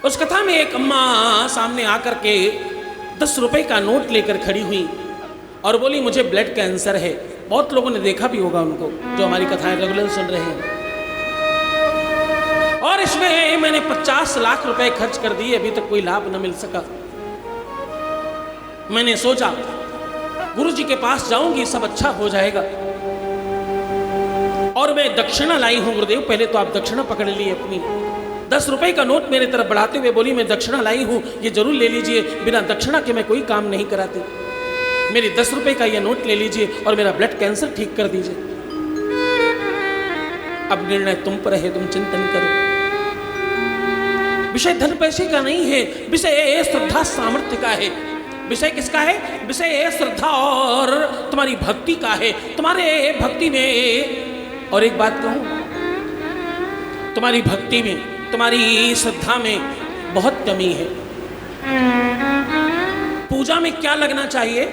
उस कथा में एक अम्मा सामने आकर के 10 रुपए का नोट लेकर खड़ी हुई और बोली मुझे ब्लड कैंसर है। बहुत लोगों ने देखा भी होगा उनको, जो हमारी कथाएं रेगुलर सुन रहे हैं। और इसमें मैंने 50 लाख रुपए खर्च कर दिए, अभी तक कोई लाभ न मिल सका। मैंने सोचा गुरुजी के पास जाऊंगी, सब अच्छा हो जाएगा। और मैं दक्षिणा लाई हूं गुरुदेव, पहले तो आप दक्षिणा पकड़ लिए अपनी। 10 रुपए का नोट मेरे तरफ बढ़ाते हुए बोली मैं दक्षिणा लाई हूं, ये जरूर ले लीजिए, बिना दक्षिणा के मैं कोई काम नहीं कराती। मेरी 10 रुपए का ये नोट ले लीजिए और मेरा ब्लड कैंसर ठीक कर दीजिए। अब निर्णय तुम पर है, तुम चिंतन करो। विषय धन पैसे का नहीं है, विषय श्रद्धा सामर्थ्य का है। विषय किसका है? विषय श्रद्धा और तुम्हारी भक्ति का है। तुम्हारे भक्ति में, और एक बात कहूं, तुम्हारी भक्ति में, तुम्हारी श्रद्धा में बहुत कमी है। पूजा में क्या लगना चाहिए?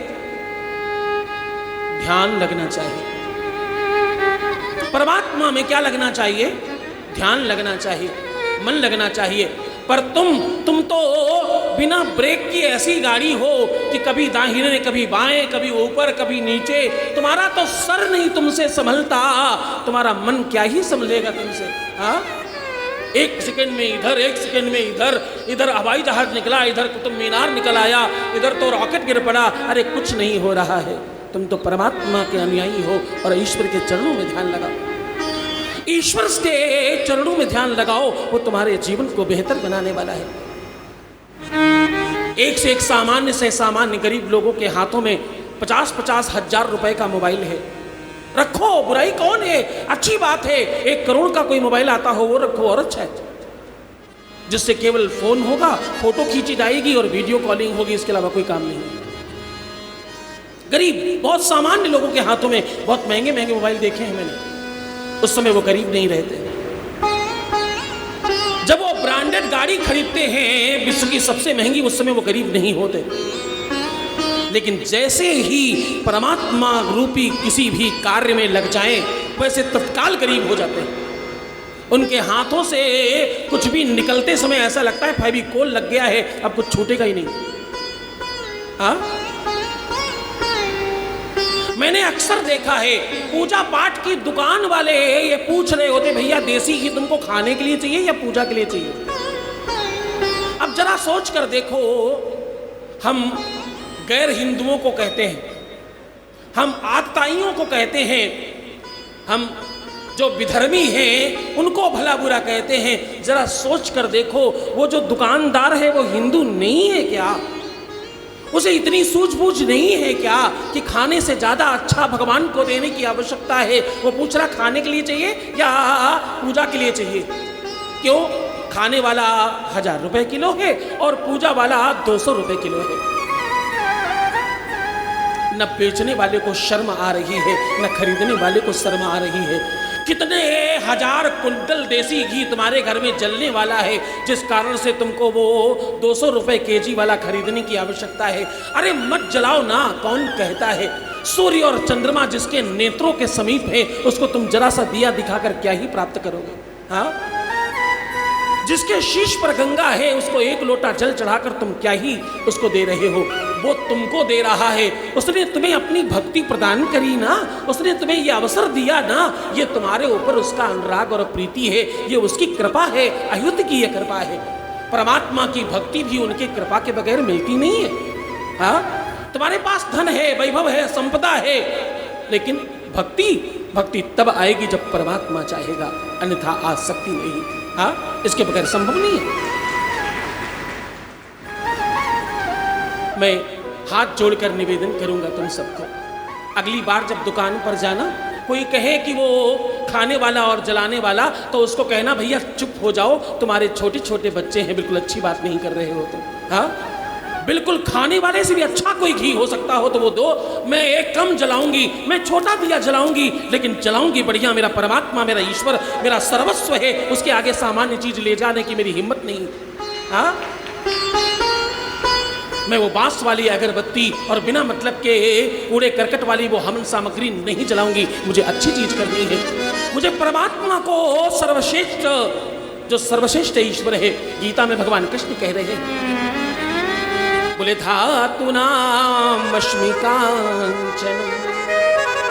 ध्यान लगना चाहिए। परमात्मा में क्या लगना चाहिए? ध्यान लगना चाहिए, मन लगना चाहिए। पर तुम तो बिना ब्रेक की ऐसी गाड़ी हो कि कभी दाहिने कभी बाएं, कभी ऊपर कभी नीचे। तुम्हारा तो सर नहीं तुमसे संभलता, तुम्हारा मन क्या ही संभलेगा तुमसे? हाँ, एक सेकंड में इधर, एक सेकंड में इधर, इधर हवाई जहाज निकला, इधर कुतुब मीनार निकल आया, इधर तो रॉकेट गिर पड़ा। अरे कुछ नहीं हो रहा है। तुम तो परमात्मा के अनुयायी हो और ईश्वर के चरणों में ध्यान लगाओ। ईश्वर के चरणों में ध्यान लगाओ, वो तुम्हारे जीवन को बेहतर बनाने वाला है। एक से एक सामान्य से सामान्य गरीब लोगों के हाथों में 50-50 हजार रुपए का मोबाइल है। रखो, बुराई कौन है? अच्छी बात है। 1 करोड़ का कोई मोबाइल आता हो वो रखो, और अच्छा है, जिससे केवल फोन होगा, फोटो खींची जाएगी और वीडियो कॉलिंग होगी, इसके अलावा कोई काम नहीं। गरीब, बहुत सामान्य लोगों के हाथों में बहुत महंगे महंगे मोबाइल देखे हैं मैंने। उस समय वो गरीब नहीं रहते। जब वो ब्रांडेड गाड़ी खरीदते हैं विश्व की सबसे महंगी, उस समय वो गरीब नहीं होते। लेकिन जैसे ही परमात्मा रूपी किसी भी कार्य में लग जाएं, वैसे तत्काल गरीब हो जाते हैं। उनके हाथों से कुछ भी निकलते समय ऐसा लगता है फेविकोल लग गया है, अब कुछ छूटेगा ही नहीं। हाँ, मैंने अक्सर देखा है पूजा पाठ की दुकान वाले ये पूछ रहे होते भैया देसी घी तुमको खाने के लिए चाहिए या पूजा के लिए चाहिए? अब जरा सोच कर देखो, हम गैर हिंदुओं को कहते हैं, हम आतताइयों को कहते हैं, हम जो विधर्मी हैं उनको भला बुरा कहते हैं। जरा सोच कर देखो, वो जो दुकानदार है वो हिंदू नहीं है क्या? उसे इतनी सूझबूझ नहीं है क्या कि खाने से ज्यादा अच्छा भगवान को देने की आवश्यकता है? वो पूछ रहा खाने के लिए चाहिए या पूजा के लिए चाहिए? क्यों? खाने वाला 1000 रुपए किलो है और पूजा वाला 200 रुपए किलो है। न बेचने वाले को शर्म आ रही है, न खरीदने वाले को शर्म आ रही है। कितने 1000 कुंटल देसी घी तुम्हारे घर में जलने वाला है, जिस कारण से तुमको वो 200 रुपए केजी वाला खरीदने की आवश्यकता है। अरे मत जलाओ ना, कौन कहता है? सूर्य और चंद्रमा जिसके नेत्रों के समीप है, उसको तुम जरा सा दिया दिखाकर क्या ही प्राप्त करोगे? हाँ, जिसके शीश पर गंगा है उसको 1 लोटा जल चढ़ाकर तुम क्या ही उसको दे रहे हो? वो तुमको दे रहा है। उसने तुम्हें अपनी भक्ति प्रदान करी ना, उसने तुम्हें ये अवसर दिया ना, ये तुम्हारे ऊपर उसका अनुराग और प्रीति है, ये उसकी कृपा है, अयुत की ये कृपा है। परमात्मा की भक्ति भी उनकी कृपा के बगैर मिलती नहीं है। हाँ, तुम्हारे पास धन है, वैभव है, संपदा है, लेकिन भक्ति तब आएगी जब परमात्मा चाहेगा, अन्यथा आ सकती नहीं। हाँ, इसके बगैर संभव नहीं है। मैं हाथ जोड़कर निवेदन करूंगा तुम सबको, अगली बार जब दुकान पर जाना, कोई कहे कि वो खाने वाला और जलाने वाला, तो उसको कहना भैया चुप हो जाओ, तुम्हारे छोटे छोटे बच्चे हैं, बिल्कुल अच्छी बात नहीं कर रहे हो तुम। हाँ, बिल्कुल खाने वाले से भी अच्छा कोई घी हो सकता हो तो वो दो। मैं एक कम जलाऊंगी, मैं छोटा दिया जलाऊंगी, लेकिन जलाऊंगी बढ़िया। मेरा परमात्मा, मेरा ईश्वर, मेरा सर्वस्व है, उसके आगे सामान्य चीज ले जाने की मेरी हिम्मत नहीं। हाँ, मैं वो बांस वाली अगरबत्ती और बिना मतलब के कूड़े करकट वाली वो हवन सामग्री नहीं जलाऊंगी। मुझे अच्छी चीज करनी है, मुझे परमात्मा को सर्वश्रेष्ठ जो सर्वश्रेष्ठ ईश्वर है। गीता में भगवान कृष्ण कह रहे हैं, बोले धातु नाम अश्मि कांचन,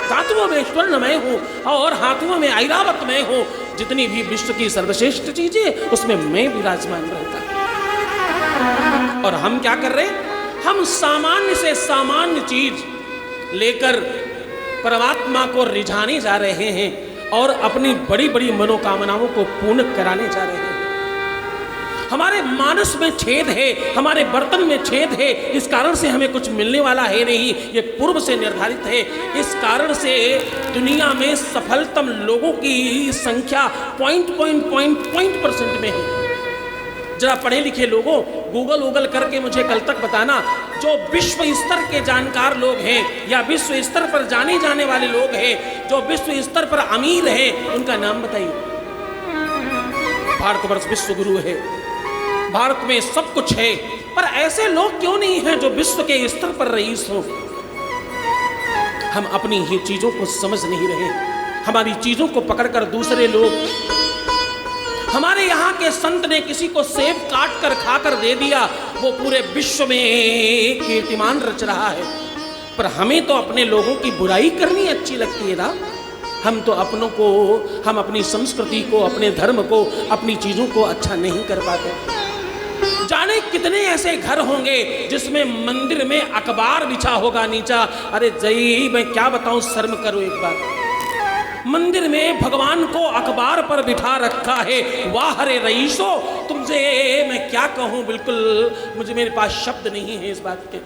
धातुओं में स्वर्णमय हूँ और हाथुओं में ऐरावतमय हूँ। जितनी भी विश्व की सर्वश्रेष्ठ चीजें उसमें मैं विराजमान रहता। और हम क्या कर रहे हैं? हम सामान्य से सामान्य चीज लेकर परमात्मा को रिझाने जा रहे हैं और अपनी बड़ी बड़ी मनोकामनाओं को पूर्ण कराने जा रहे हैं। हमारे मानस में छेद है, हमारे बर्तन में छेद है, इस कारण से हमें कुछ मिलने वाला है नहीं, ये पूर्व से निर्धारित है। इस कारण से दुनिया में सफलतम लोगों की संख्या % में है। जरा पढ़े लिखे लोगों, गूगल करके मुझे कल तक बताना, जो विश्व स्तर के जानकार लोग हैं या विश्व स्तर पर जाने जाने वाले लोग हैं, जो विश्व स्तर पर अमीर हैं, उनका नाम बताइए। भारतवर्ष विश्व गुरु है, भारत में सब कुछ है, पर ऐसे लोग क्यों नहीं हैं जो विश्व के स्तर पर रईस हो? हम अपनी ही चीजों को समझ नहीं रहे। हमारी चीजों को पकड़कर दूसरे लोग, हमारे यहाँ के संत ने किसी को सेब काट कर खाकर दे दिया, वो पूरे विश्व में कीर्तिमान रच रहा है। पर हमें तो अपने लोगों की बुराई करनी अच्छी लगती है ना। हम तो अपनों को, हम अपनी संस्कृति को, अपने धर्म को, अपनी चीजों को अच्छा नहीं कर पाते। जाने कितने ऐसे घर होंगे जिसमें मंदिर में अखबार बिछा होगा नीचा। अरे जय, मैं क्या बताऊं, शर्म करो एक बार। मंदिर में भगवान को अखबार पर बिठा रखा है। वाह रे रईसो, तुमसे मैं क्या कहूं, बिल्कुल मुझे, मेरे पास शब्द नहीं है इस बात के।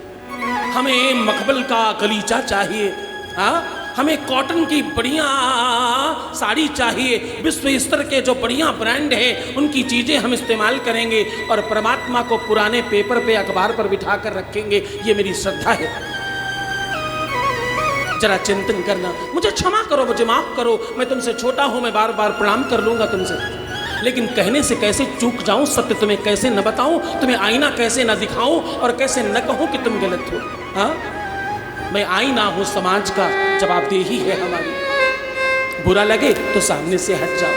हमें मखमल का गलीचा चाहिए, हाँ, हमें कॉटन की बढ़िया साड़ी चाहिए, विश्व स्तर के जो बढ़िया ब्रांड हैं उनकी चीज़ें हम इस्तेमाल करेंगे और परमात्मा को पुराने पेपर पे, अखबार पर बिठा कर रखेंगे। ये मेरी श्रद्धा है। जरा चिंतन करना। मुझे क्षमा करो, मुझे माफ करो, मैं तुमसे छोटा हूं, मैं बार बार प्रणाम कर लूंगा तुमसे, लेकिन कहने से कैसे चूक जाऊं, सत्य तुम्हें कैसे न बताऊं, तुम्हें आईना कैसे न दिखाऊं और कैसे न कहूं कि तुम गलत हो। हाँ, मैं आईना हूं समाज का, जवाबदेही है हमारी। बुरा लगे तो सामने से हट जाओ,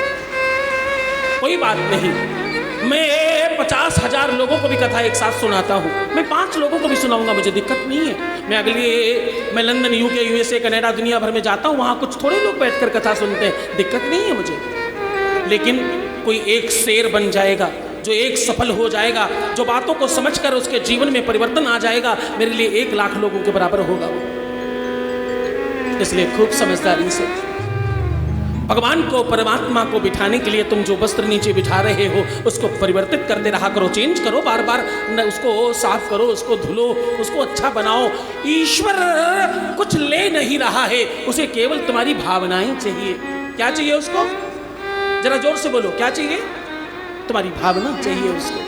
कोई बात नहीं। मैं 50,000 लोगों को भी कथा एक साथ सुनाता हूँ, मैं 5 लोगों को भी सुनाऊंगा, मुझे दिक्कत नहीं है। मैं लंदन, यूके, यूएसए, कनाडा, दुनिया भर में जाता हूँ, वहाँ कुछ थोड़े लोग बैठकर कथा सुनते हैं, दिक्कत नहीं है मुझे। लेकिन कोई एक शेर बन जाएगा, जो एक सफल हो जाएगा, जो बातों को समझकर उसके जीवन में परिवर्तन आ जाएगा, मेरे लिए 1 लाख लोगों के बराबर होगा वो। इसलिए खूब समझदारी से भगवान को, परमात्मा को बिठाने के लिए तुम जो वस्त्र नीचे बिठा रहे हो उसको परिवर्तित करते रहा करो, चेंज करो बार बार, उसको साफ करो, उसको धुलो, उसको अच्छा बनाओ। ईश्वर कुछ ले नहीं रहा है, उसे केवल तुम्हारी भावनाएं चाहिए। क्या चाहिए उसको? जरा जोर से बोलो, क्या चाहिए? तुम्हारी भावना चाहिए उसको।